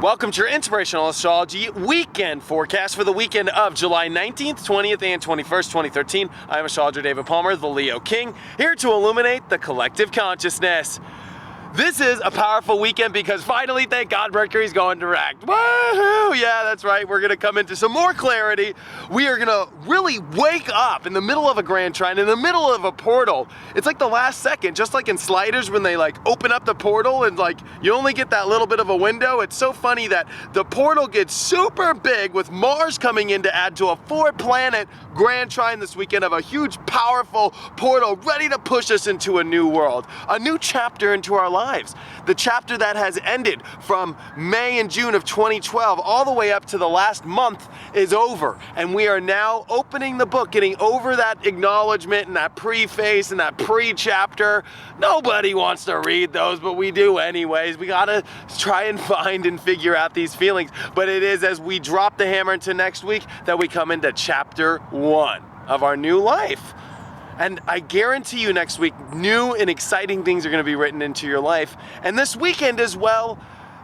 Welcome to your Inspirational Astrology weekend forecast for the weekend of July 19th, 20th, and 21st, 2013. I'm astrologer David Palmer, the Leo King, here to illuminate the collective consciousness. This is a powerful weekend because finally, thank God, Mercury's going direct. Woohoo! Yeah, that's right. We're going to come into some more clarity. We are going to really wake up in the middle of a grand trine, in the middle of a portal. It's like the last second, just like in Sliders when they like open up the portal and like you only get that little bit of a window. It's so funny that the portal gets super big with Mars coming in to add to a 4-planet grand trine this weekend of a huge, powerful portal ready to push us into a new world, a new chapter into our lives. The chapter that has ended from May and June of 2012 all the way up to the last month is over, and we are now opening the book, getting over that acknowledgement and that preface and that pre-chapter. Nobody wants to read those, but we do anyways. We gotta try and find and figure out these feelings, but it is as we drop the hammer into next week that we come into chapter 1 of our new life. And I guarantee you next week, new and exciting things are going to be written into your life. And this weekend as well,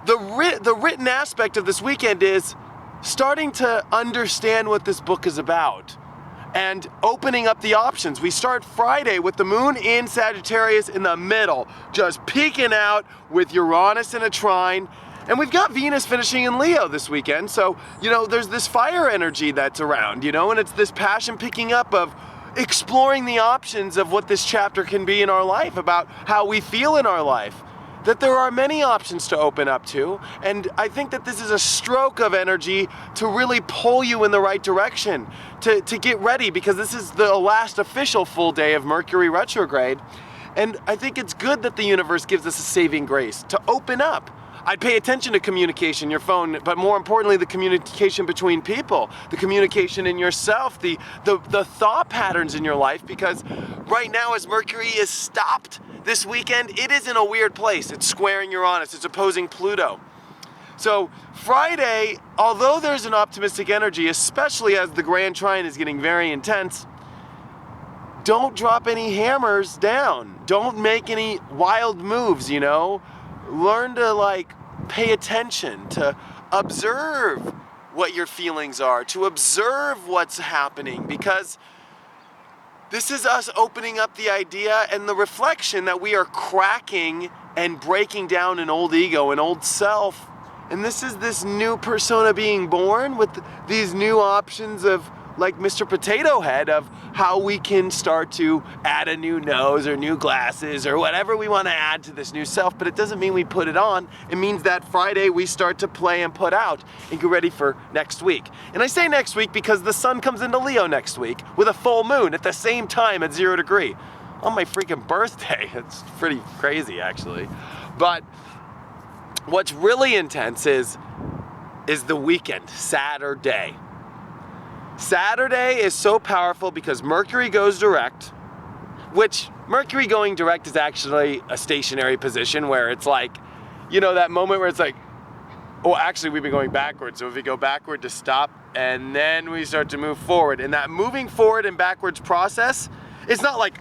the written aspect of this weekend is starting to understand what this book is about and opening up the options. We start Friday with the moon in Sagittarius in the middle, just peeking out with Uranus in a trine. And we've got Venus finishing in Leo this weekend. So, there's this fire energy that's around, and it's this passion picking up of exploring the options of what this chapter can be in our life, about how we feel in our life, that there are many options to open up to. And I think that this is a stroke of energy to really pull you in the right direction, to get ready, because this is the last official full day of Mercury retrograde. And I think it's good that the universe gives us a saving grace to open up. I'd pay attention to communication, your phone, but more importantly, the communication between people, the communication in yourself, the thought patterns in your life, because right now as Mercury is stopped this weekend, it is in a weird place. It's squaring Uranus, it's opposing Pluto. So Friday, although there's an optimistic energy, especially as the grand trine is getting very intense, don't drop any hammers down. Don't make any wild moves, Learn to pay attention, to observe what your feelings are, to observe what's happening, because this is us opening up the idea and the reflection that we are cracking and breaking down an old ego, an old self. And this is this new persona being born with these new options of, like Mr. Potato Head, of how we can start to add a new nose or new glasses or whatever we want to add to this new self. But it doesn't mean we put it on. It means that Friday we start to play and put out and get ready for next week. And I say next week because the sun comes into Leo next week with a full moon at the same time at 0 degree on my freaking birthday. It's pretty crazy, actually. But what's really intense is the weekend, Saturday. Saturday is so powerful because Mercury goes direct, which Mercury going direct is actually a stationary position where it's like, that moment where it's like, oh, actually we've been going backwards. So if we go backward to stop and then we start to move forward, and that moving forward and backwards process, it's not like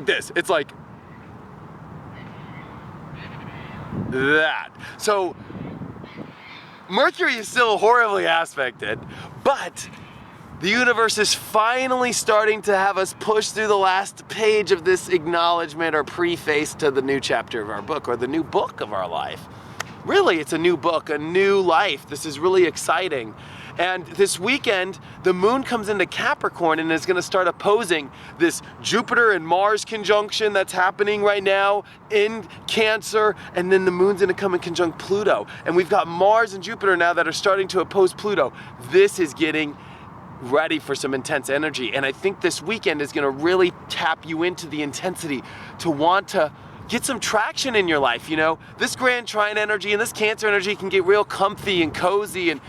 this. It's like that. So Mercury is still horribly aspected, but the universe is finally starting to have us push through the last page of this acknowledgement or preface to the new chapter of our book, or the new book of our life. Really, it's a new book, a new life. This is really exciting. And this weekend, the moon comes into Capricorn and is going to start opposing this Jupiter and Mars conjunction that's happening right now in Cancer. And then the moon's going to come in conjunct Pluto. And we've got Mars and Jupiter now that are starting to oppose Pluto. This is getting ready for some intense energy. And I think this weekend is going to really tap you into the intensity to want to get some traction in your life. This grand trine energy and this Cancer energy can get real comfy and cozy, and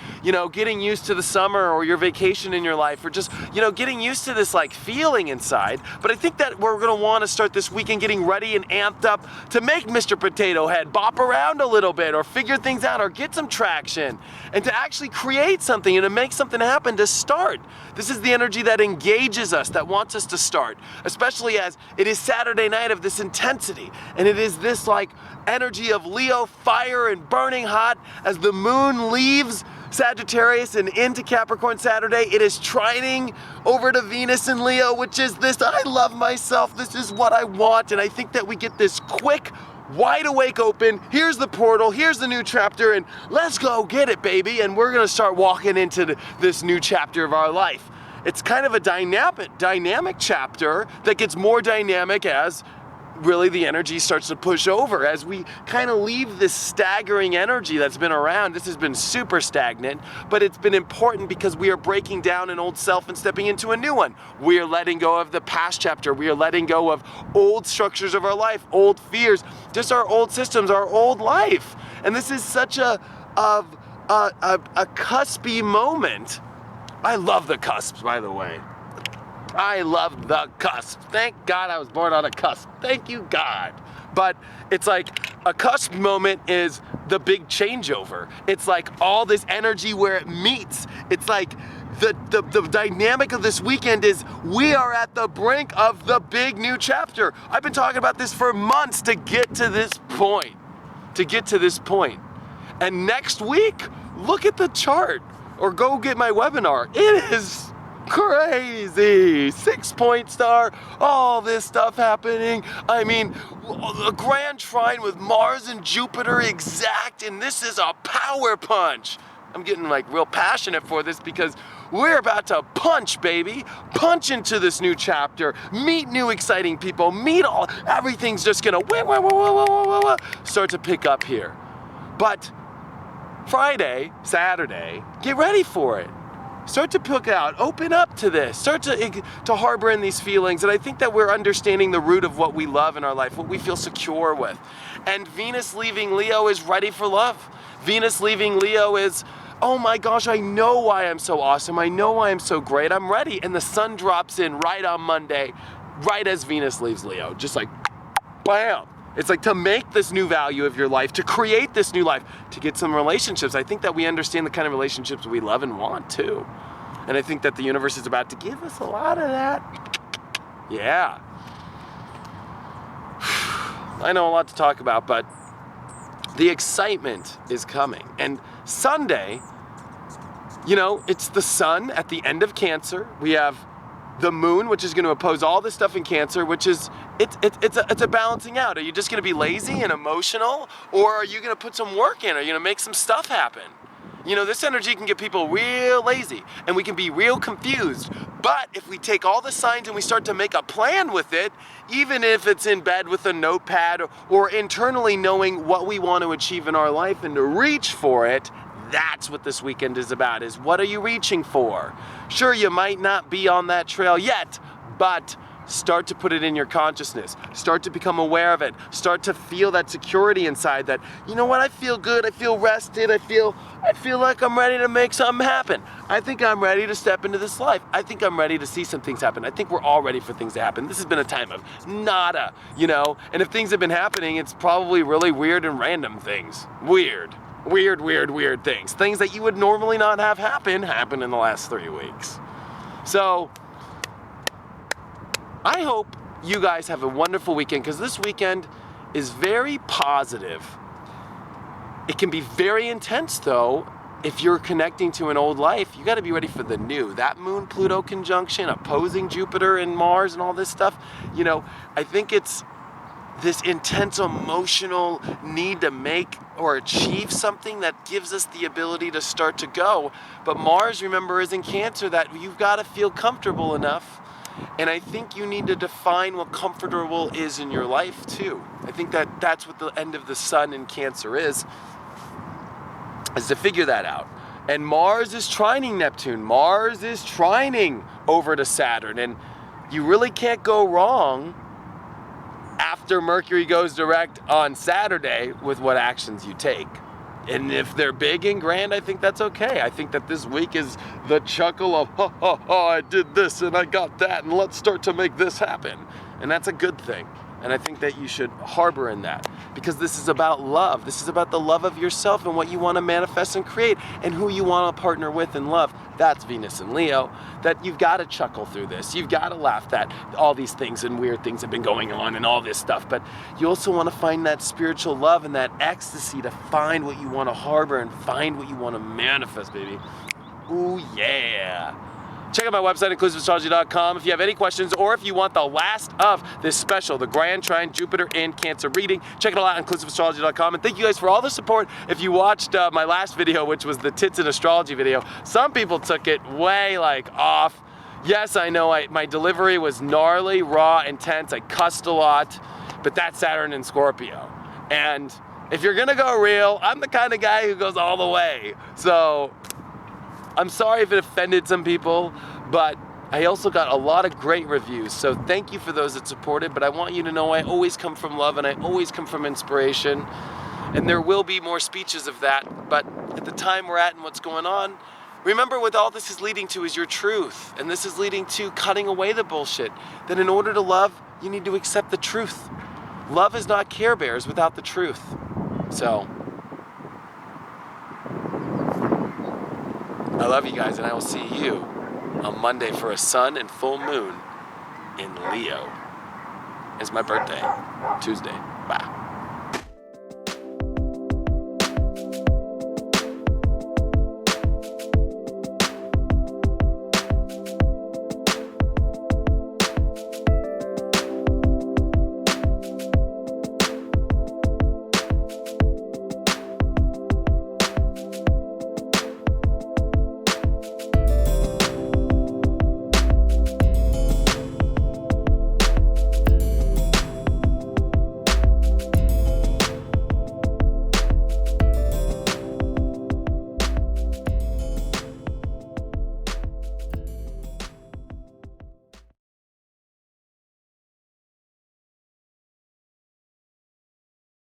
getting used to the summer or your vacation in your life, or just getting used to this feeling inside. But I think that we're going to want to start this weekend getting ready and amped up to make Mr. Potato Head bop around a little bit, or figure things out, or get some traction, and to actually create something and to make something happen, to start. This is the energy that engages us, that wants us to start, especially as it is Saturday night of this intensity. And it is this like energy of Leo, fire and burning hot as the moon leaves Sagittarius and into Capricorn Saturday. It is trining over to Venus and Leo, which is this, I love myself, this is what I want. And I think that we get this quick, wide awake open, here's the portal, here's the new chapter, and let's go get it, baby. And we're gonna start walking into this new chapter of our life. It's kind of a dynamic chapter that gets more dynamic as really the energy starts to push over, as we kind of leave this staggering energy that's been around. This has been super stagnant, but it's been important because we are breaking down an old self and stepping into a new one. We are letting go of the past chapter. We are letting go of old structures of our life, old fears, just our old systems, our old life. And this is such a cuspy moment. I love the cusps, by the way. I love the cusp. Thank God I was born on a cusp. Thank you, God. But it's like a cusp moment is the big changeover. It's like all this energy where it meets. It's like the dynamic of this weekend is we are at the brink of the big new chapter. I've been talking about this for months to get to this point. And next week, look at the chart or go get my webinar. It is crazy. 6-point star, all this stuff happening. I mean, a grand trine with Mars and Jupiter exact, and this is a power punch. I'm getting like real passionate for this because we're about to punch, baby. Punch into this new chapter, meet new exciting people, everything's just gonna start to pick up here. But Friday, Saturday, get ready for it. Start to pick out, open up to this, start to harbor in these feelings. And I think that we're understanding the root of what we love in our life, what we feel secure with. And Venus leaving Leo is ready for love. Venus leaving Leo is, oh my gosh, I know why I'm so awesome. I know why I'm so great. I'm ready. And the sun drops in right on Monday, right as Venus leaves Leo. Just like, bam. It's like to make this new value of your life, to create this new life, to get some relationships. I think that we understand the kind of relationships we love and want too. And I think that the universe is about to give us a lot of that. Yeah. I know a lot to talk about, but the excitement is coming. And Sunday, you know, it's the sun at the end of Cancer. We have the moon, which is going to oppose all this stuff in Cancer, which is, it's a balancing out. Are you just going to be lazy and emotional, or are you going to put some work in? Are you going to make some stuff happen? You know, this energy can get people real lazy, and we can be real confused. But if we take all the signs and we start to make a plan with it, even if it's in bed with a notepad or internally knowing what we want to achieve in our life and to reach for it, that's what this weekend is about, is what are you reaching for? Sure, you might not be on that trail yet, but start to put it in your consciousness. Start to become aware of it. Start to feel that security inside that, you know what, I feel good, I feel rested, I feel like I'm ready to make something happen. I think I'm ready to step into this life. I think I'm ready to see some things happen. I think we're all ready for things to happen. This has been a time of nada, you know? And if things have been happening, it's probably really weird and random things. Weird things. Things that you would normally not have happen in the last 3 weeks. So, I hope you guys have a wonderful weekend, because this weekend is very positive. It can be very intense though. If you're connecting to an old life, you got to be ready for the new. That Moon-Pluto conjunction, opposing Jupiter and Mars and all this stuff, you know, I think it's this intense emotional need to make or achieve something that gives us the ability to start to go. But Mars, remember, is in Cancer, that you've got to feel comfortable enough. And I think you need to define what comfortable is in your life too. I think that that's what the end of the sun in Cancer is to figure that out. And Mars is trining Neptune. Mars is trining over to Saturn. And you really can't go wrong after Mercury goes direct on Saturday with what actions you take. And if they're big and grand, I think that's okay. I think that this week is the chuckle of, ha, ha, ha, I did this and I got that, and let's start to make this happen. And that's a good thing. And I think that you should harbor in that, because this is about love. This is about the love of yourself and what you want to manifest and create and who you want to partner with and love. that's Venus and Leo, that you've got to chuckle through this. You've got to laugh that all these things and weird things have been going on and all this stuff. But you also want to find that spiritual love and that ecstasy to find what you want to harbor and find what you want to manifest, baby. Ooh, yeah. Check out my website, inclusiveastrology.com, if you have any questions, or if you want the last of this special, the Grand Trine Jupiter in Cancer reading. Check it all out, inclusiveastrology.com. And thank you guys for all the support. If you watched my last video, which was the Tits and Astrology video, some people took it way off. Yes, I know my delivery was gnarly, raw, intense. I cussed a lot, but that's Saturn in Scorpio. And if you're gonna go real, I'm the kind of guy who goes all the way. So I'm sorry if it offended some people, but I also got a lot of great reviews. So thank you for those that supported, but I want you to know I always come from love and I always come from inspiration. And there will be more speeches of that, but at the time we're at and what's going on, remember what all this is leading to is your truth. And this is leading to cutting away the bullshit. That in order to love, you need to accept the truth. Love is not Care Bears without the truth. So I love you guys, and I will see you on Monday for a sun and full moon in Leo. It's my birthday, Tuesday. Bye.